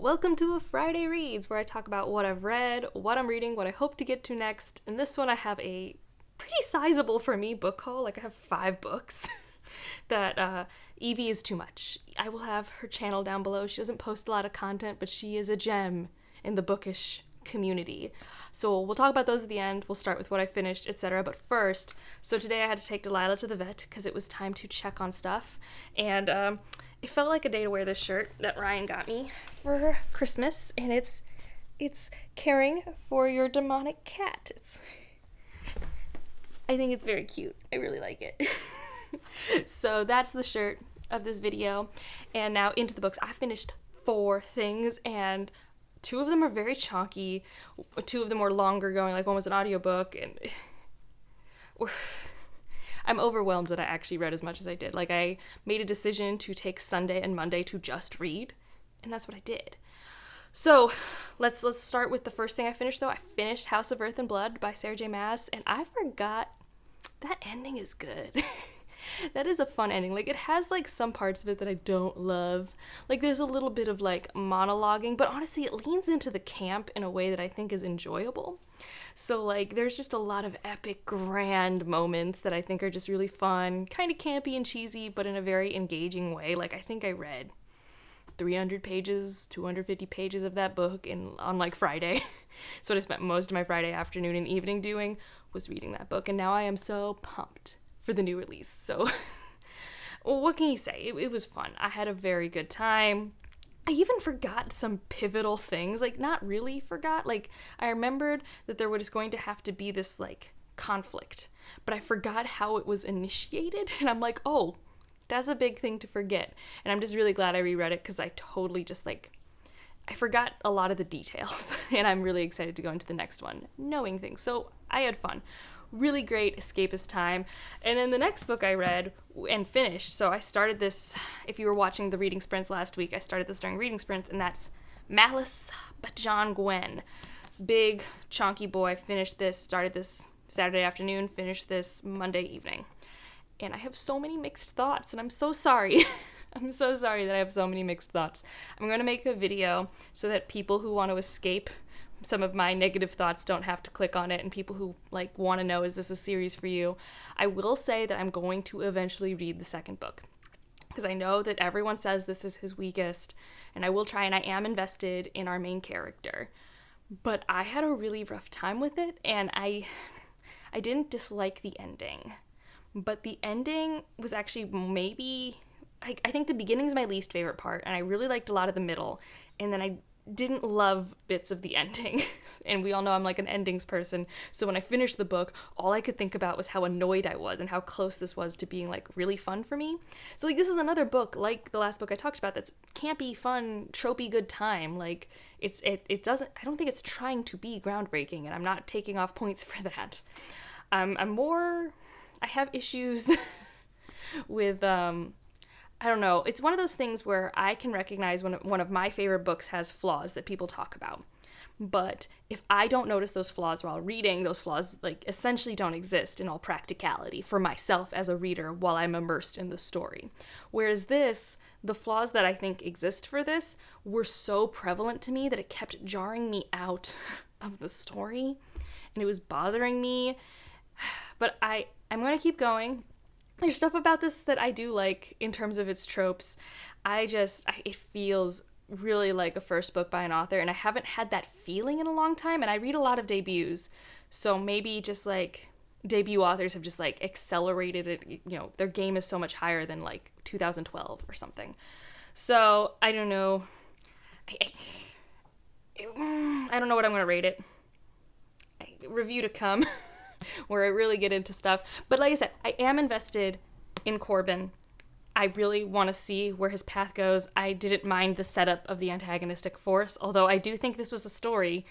Welcome to a Friday Reads, where I talk about what I've read, what I'm reading, what I hope to get to next. In this one, I have a pretty sizable for me book haul. Like, I have 5 books that Evie is too much. I will have her channel down below. She doesn't post a lot of content, but she is a gem in the bookish community. So we'll talk about those at the end. We'll start with what I finished, etc. But first, so today I had to take Delilah to the vet because it was time to check on stuff. And it felt like a day to wear this shirt that Ryan got me for Christmas, and it's caring for your demonic cat. I think it's very cute. I really like it. So that's the shirt of this video. And now into the books. I finished 4 things, and 2 of them are very chunky. 2 of them were longer going, like one was an audiobook, and I'm overwhelmed that I actually read as much as I did. Like, I made a decision to take Sunday and Monday to just read, and that's what I did. So let's start with the first thing I finished, though. I finished House of Earth and Blood by Sarah J. Maas, and I forgot that ending is good. That is a fun ending. Like, it has, like, some parts of it that I don't love. Like, there's a little bit of, like, monologuing, but honestly, it leans into the camp in a way that I think is enjoyable. So, like, there's just a lot of epic, grand moments that I think are just really fun, kind of campy and cheesy, but in a very engaging way. Like, I think I read 300 pages, 250 pages of that book on, like, Friday. So what I spent most of my Friday afternoon and evening doing was reading that book, and now I am so pumped for the new release. So well, what can you say? It was fun. I had a very good time. I even forgot some pivotal things. Like, not really forgot. Like, I remembered that there was going to have to be this, like, conflict, but I forgot how it was initiated, and I'm like, oh, that's a big thing to forget. And I'm just really glad I reread it, because I totally just, like, I forgot a lot of the details, and I'm really excited to go into the next one knowing things. So I had fun. Really great escapist time. And then the next book I read and finished, so I started this, if you were watching the reading sprints last week, I started this during reading sprints, and that's Malice by John Gwynne. Big, chunky boy. Finished this, started this Saturday afternoon, finished this Monday evening. And I have so many mixed thoughts, and I'm so sorry. I'm so sorry that I have so many mixed thoughts. I'm going to make a video so that people who want to escape some of my negative thoughts don't have to click on it, and people who, like, want to know, is this a series for you? I will say that I'm going to eventually read the second book, because I know that everyone says this is his weakest, and I will try, and I am invested in our main character. But I had a really rough time with it, and I didn't dislike the ending. But the ending was actually maybe, I think the beginning is my least favorite part, and I really liked a lot of the middle, and then I didn't love bits of the ending. And we all know I'm like an endings person, so when I finished the book, all I could think about was how annoyed I was and how close this was to being, like, really fun for me. So, like, this is another book, like the last book I talked about, that's campy, fun, tropey, good time. Like, it doesn't, I don't think it's trying to be groundbreaking, and I'm not taking off points for that. I have issues with, I don't know, it's one of those things where I can recognize when one of my favorite books has flaws that people talk about. But if I don't notice those flaws while reading, those flaws, like, essentially don't exist in all practicality for myself as a reader while I'm immersed in the story. Whereas this, the flaws that I think exist for this were so prevalent to me that it kept jarring me out of the story, and it was bothering me. But I'm going to keep going. There's stuff about this that I do like in terms of its tropes. It feels really like a first book by an author, and I haven't had that feeling in a long time, and I read a lot of debuts, so maybe just, like, debut authors have just, like, accelerated it, you know, their game is so much higher than, like, 2012 or something. So, I don't know. I don't know what I'm going to rate it. Review to come. Where I really get into stuff. But like I said, I am invested in Corbin. I really want to see where his path goes. I didn't mind the setup of the antagonistic force, although I do think this was a story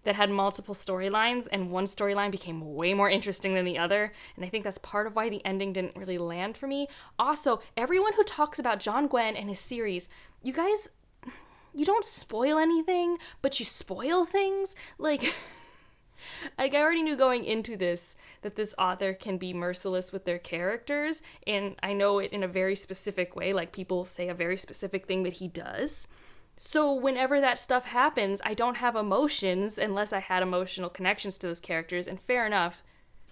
that had multiple storylines, and one storyline became way more interesting than the other, and I think that's part of why the ending didn't really land for me. Also, everyone who talks about John Gwynne and his series, you guys, you don't spoil anything, but you spoil things? Like... Like, I already knew going into this that this author can be merciless with their characters, and I know it in a very specific way. Like, people say a very specific thing that he does. So whenever that stuff happens, I don't have emotions unless I had emotional connections to those characters. And fair enough,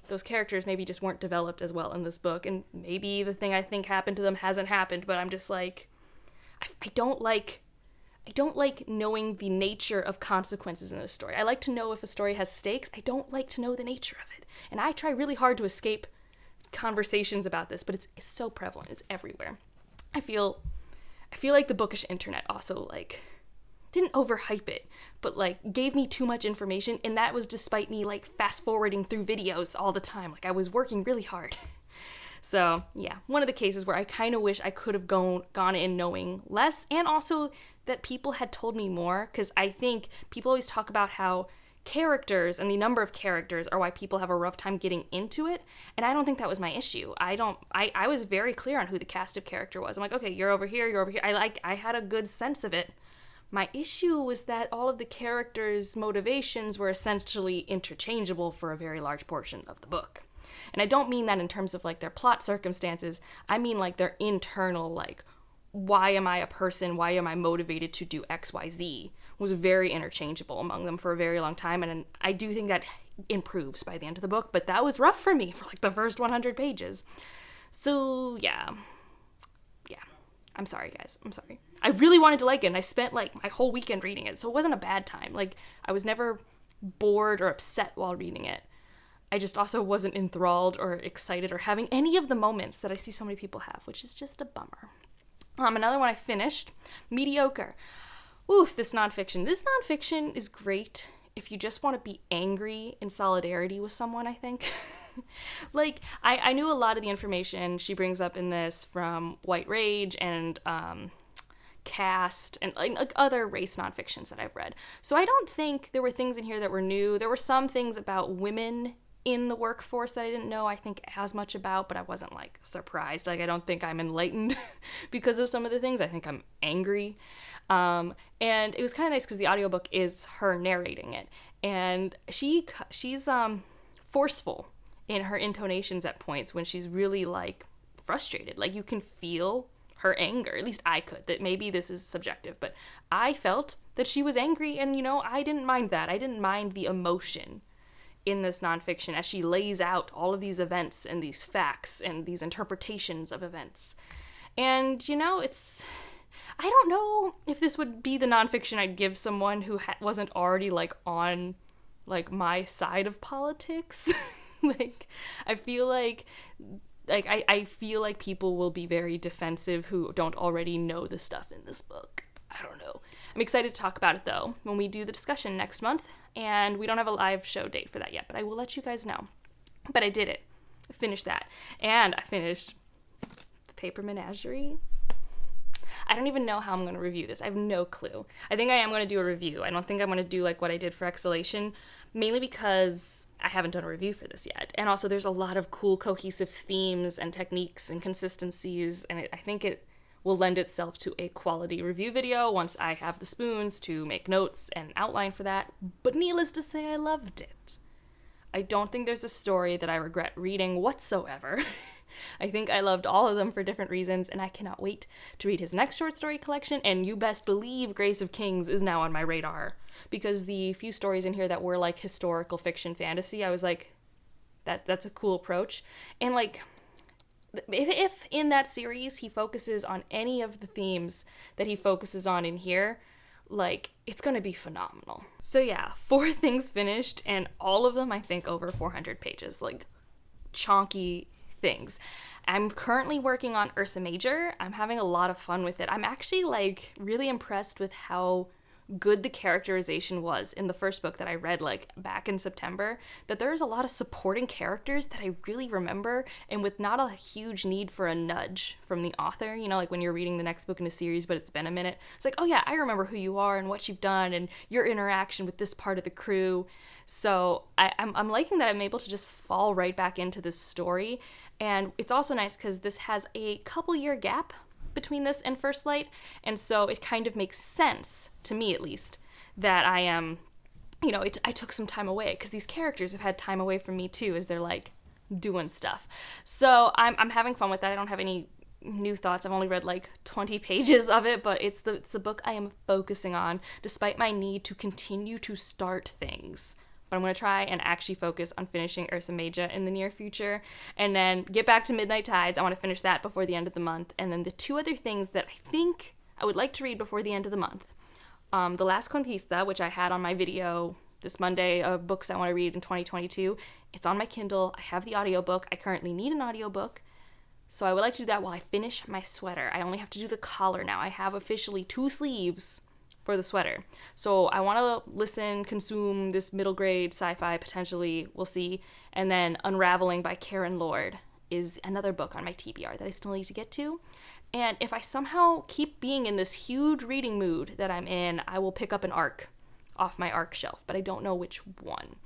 those characters maybe just weren't developed as well in this book. And maybe the thing I think happened to them hasn't happened, but I'm just like, I don't like knowing the nature of consequences in a story. I like to know if a story has stakes. I don't like to know the nature of it. And I try really hard to escape conversations about this, but it's so prevalent. It's everywhere. I feel like the bookish internet also, like, didn't overhype it, but, like, gave me too much information, and that was despite me, like, fast forwarding through videos all the time. Like, I was working really hard. So, yeah, one of the cases where I kind of wish I could have gone in knowing less, and also that people had told me more, because I think people always talk about how characters and the number of characters are why people have a rough time getting into it, and I don't think that was my issue. I was very clear on who the cast of character was. I'm like, okay, you're over here, you're over here. I had a good sense of it. My issue was that all of the characters' motivations were essentially interchangeable for a very large portion of the book. And I don't mean that in terms of, like, their plot circumstances. I mean, like, their internal, like, why am I a person? Why am I motivated to do X, Y, Z? Was very interchangeable among them for a very long time. And I do think that improves by the end of the book. But that was rough for me for, like, the first 100 pages. So, yeah. I'm sorry, guys. I'm sorry. I really wanted to like it, and I spent, like, my whole weekend reading it. So it wasn't a bad time. Like, I was never bored or upset while reading it. I just also wasn't enthralled or excited or having any of the moments that I see so many people have, which is just a bummer. Another one I finished, Mediocre. Oof, this nonfiction. This nonfiction is great if you just want to be angry in solidarity with someone, I think. Like, I knew a lot of the information she brings up in this from White Rage and Caste and, like, other race nonfictions that I've read. So I don't think there were things in here that were new. There were some things about women in the workforce that I didn't know, I think, as much about, but I wasn't, like, surprised. Like, I don't think I'm enlightened because of some of the things. I think I'm angry. And it was kind of nice because the audiobook is her narrating it. And she's forceful in her intonations at points when she's really, like, frustrated. Like, you can feel her anger. At least I could. That maybe this is subjective, but I felt that she was angry, and, you know, I didn't mind that. I didn't mind the emotion in this nonfiction as she lays out all of these events and these facts and these interpretations of events. And, you know, I don't know if this would be the nonfiction I'd give someone who wasn't already, like, on, like, my side of politics. Like, I feel like I feel like people will be very defensive who don't already know the stuff in this book. I don't know. I'm excited to talk about it, though, when we do the discussion next month, and we don't have a live show date for that yet, but I will let you guys know. But I did it. I finished that. And I finished the Paper Menagerie. I don't even know how I'm going to review this. I have no clue. I think I am going to do a review. I don't think I'm going to do, like, what I did for Exhalation, mainly because I haven't done a review for this yet. And also there's a lot of cool cohesive themes and techniques and consistencies, and I think it will lend itself to a quality review video once I have the spoons to make notes and outline for that. But needless to say, I loved it. I don't think there's a story that I regret reading whatsoever. I think I loved all of them for different reasons, and I cannot wait to read his next short story collection, and you best believe Grace of Kings is now on my radar, because the few stories in here that were, like, historical fiction fantasy, I was like, that's a cool approach. And, like, if in that series he focuses on any of the themes that he focuses on in here, like, it's gonna be phenomenal. So yeah, 4 things finished, and all of them, I think, over 400 pages, like, chonky things. I'm currently working on Ursa Major. I'm having a lot of fun with it. I'm actually, like, really impressed with how good the characterization was in the first book that I read, like, back in September, that there's a lot of supporting characters that I really remember, and with not a huge need for a nudge from the author, you know, like when you're reading the next book in a series but it's been a minute, it's like, oh yeah, I remember who you are and what you've done and your interaction with this part of the crew. So I'm liking that I'm able to just fall right back into this story. And it's also nice because this has a couple-year gap between this and First Light, and so it kind of makes sense, to me at least, that I am, you know, I took some time away, because these characters have had time away from me too, as they're, like, doing stuff. So I'm having fun with that. I don't have any New Thoughts. I've only read like 20 pages of it, but it's the book I am focusing on, despite my need to continue to start things. But I'm going to try and actually focus on finishing Ursa Major in the near future, and then get back to Midnight Tides. I want to finish that before the end of the month. And then the two other things that I think I would like to read before the end of the month. The Last Conquista, which I had on my video this Monday of books I want to read in 2022. It's on my Kindle. I have the audiobook. I currently need an audiobook. So I would like to do that while I finish my sweater. I only have to do the collar now. I have officially 2 sleeves for the sweater. So I want to listen, consume this middle grade sci-fi, potentially, we'll see. And then Unraveling by Karen Lord is another book on my TBR that I still need to get to. And if I somehow keep being in this huge reading mood that I'm in, I will pick up an ARC off my ARC shelf, but I don't know which one.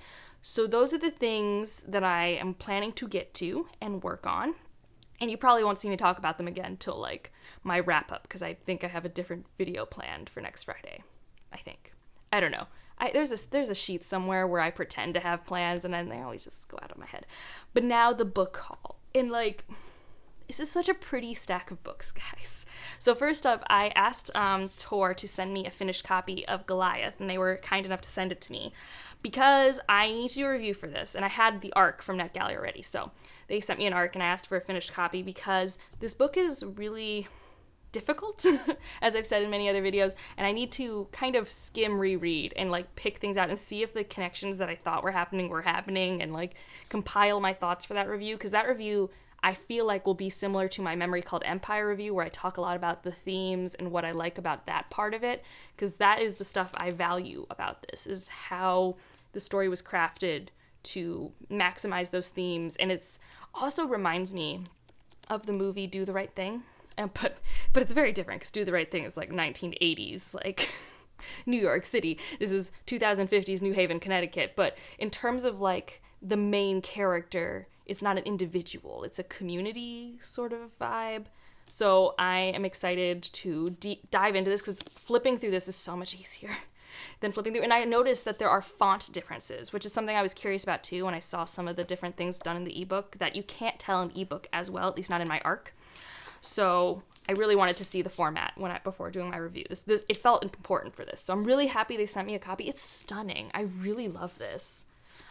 So those are the things that I am planning to get to and work on. And you probably won't see me talk about them again till like my wrap up, because I think I have a different video planned for next Friday. I think. I don't know. There's a sheet somewhere where I pretend to have plans and then they always just go out of my head. But now the book haul. And like, this is such a pretty stack of books, guys. So first up, I asked Tor to send me a finished copy of Goliath, and they were kind enough to send it to me because I need to do a review for this, and I had the ARC from NetGalley already, so they sent me an ARC and I asked for a finished copy because this book is really difficult, as I've said in many other videos, and I need to kind of skim reread and like pick things out and see if the connections that I thought were happening and like compile my thoughts for that review, because that review I feel like will be similar to my Memory Called Empire review, where I talk a lot about the themes and what I like about that part of it, because that is the stuff I value about this, is how the story was crafted to maximize those themes. And it's also reminds me of the movie Do the Right Thing, but it's very different, because Do the Right Thing is like 1980s, like New York City. This is 2050s New Haven, Connecticut. But in terms of like the main character, it's not an individual, it's a community sort of vibe. So I am excited to dive into this, because flipping through this is so much easier than flipping through. And I noticed that there are font differences, which is something I was curious about too when I saw some of the different things done in the ebook that you can't tell in ebook as well, at least not in my ARC. So I really wanted to see the format before doing my review. This it felt important for this. So I'm really happy they sent me a copy. It's stunning. I really love this.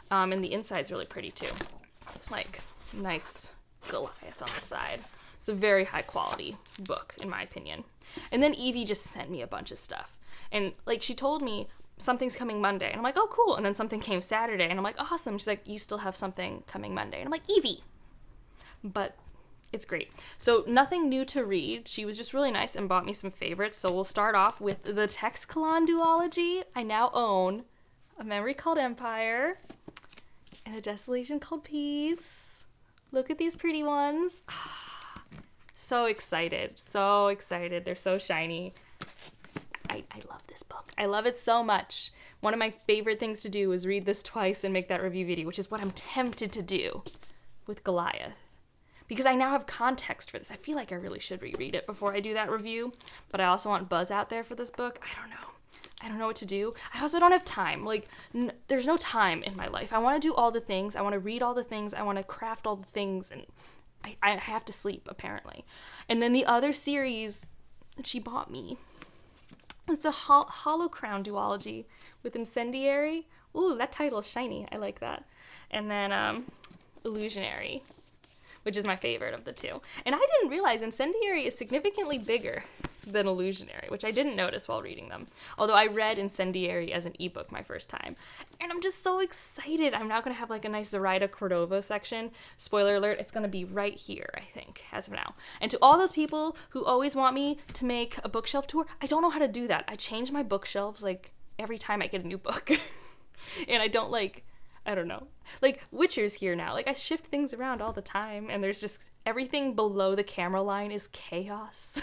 And the inside's really pretty too. Like, nice Goliath on the side. It's a very high quality book, in my opinion. And then Evie just sent me a bunch of stuff. And, like, she told me something's coming Monday. And I'm like, oh, cool. And then something came Saturday. And I'm like, awesome. She's like, you still have something coming Monday. And I'm like, Evie. But it's great. So nothing new to read. She was just really nice and bought me some favorites. So we'll start off with the Texcalon duology. I now own A Memory Called Empire and A Desolation Called Peace. Look at these pretty ones. So excited. So excited. They're so shiny. I love this book. I love it so much. One of my favorite things to do is read this twice and make that review video, which is what I'm tempted to do with Goliath. Because I now have context for this. I feel like I really should reread it before I do that review. But I also want buzz out there for this book. I don't know. I don't know what to do. I also don't have time. Like, there's no time in my life. I want to do all the things. I want to read all the things. I want to craft all the things. And I have to sleep, apparently. And then the other series that she bought me was the Hollow Crown duology with Incendiary. Ooh, that title is shiny. I like that. And then Illusionary, which is my favorite of the two. And I didn't realize Incendiary is significantly bigger than Illusionary, which I didn't notice while reading them. Although I read Incendiary as an ebook my first time. And I'm just so excited. I'm now going to have like a nice Zoraida Cordova section. Spoiler alert, it's going to be right here, I think, as of now. And to all those people who always want me to make a bookshelf tour, I don't know how to do that. I change my bookshelves like every time I get a new book. And I don't I don't know. Like, Witcher's here now. Like, I shift things around all the time, and there's just everything below the camera line is chaos.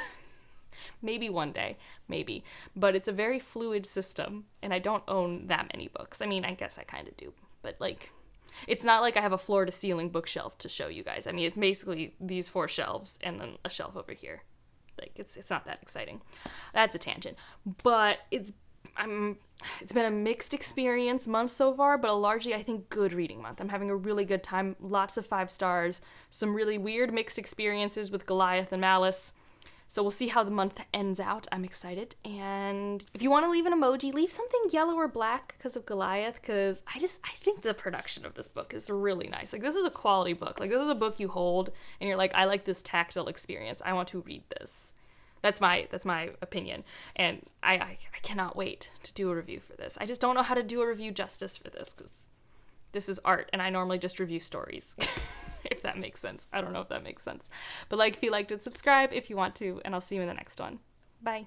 Maybe one day, maybe. But it's a very fluid system, and I don't own that many books. I mean, I guess I kind of do, but, like, it's not like I have a floor-to-ceiling bookshelf to show you guys. I mean, it's basically these 4 shelves and then a shelf over here. Like, it's not that exciting. That's a tangent. But it's it's been a mixed experience month so far, but a largely, I think, good reading month. I'm having a really good time, lots of 5 stars, some really weird mixed experiences with Goliath and Malice. So we'll see how the month ends out. I'm excited. And if you want to leave an emoji, leave something yellow or black because of Goliath, because I think the production of this book is really nice. Like, this is a quality book. Like, this is a book you hold and you're like, I like this tactile experience. I want to read this. That's my opinion. And I cannot wait to do a review for this. I just don't know how to do a review justice for this, because this is art and I normally just review stories. If that makes sense. I don't know if that makes sense. But like, if you liked it, subscribe if you want to, and I'll see you in the next one. Bye.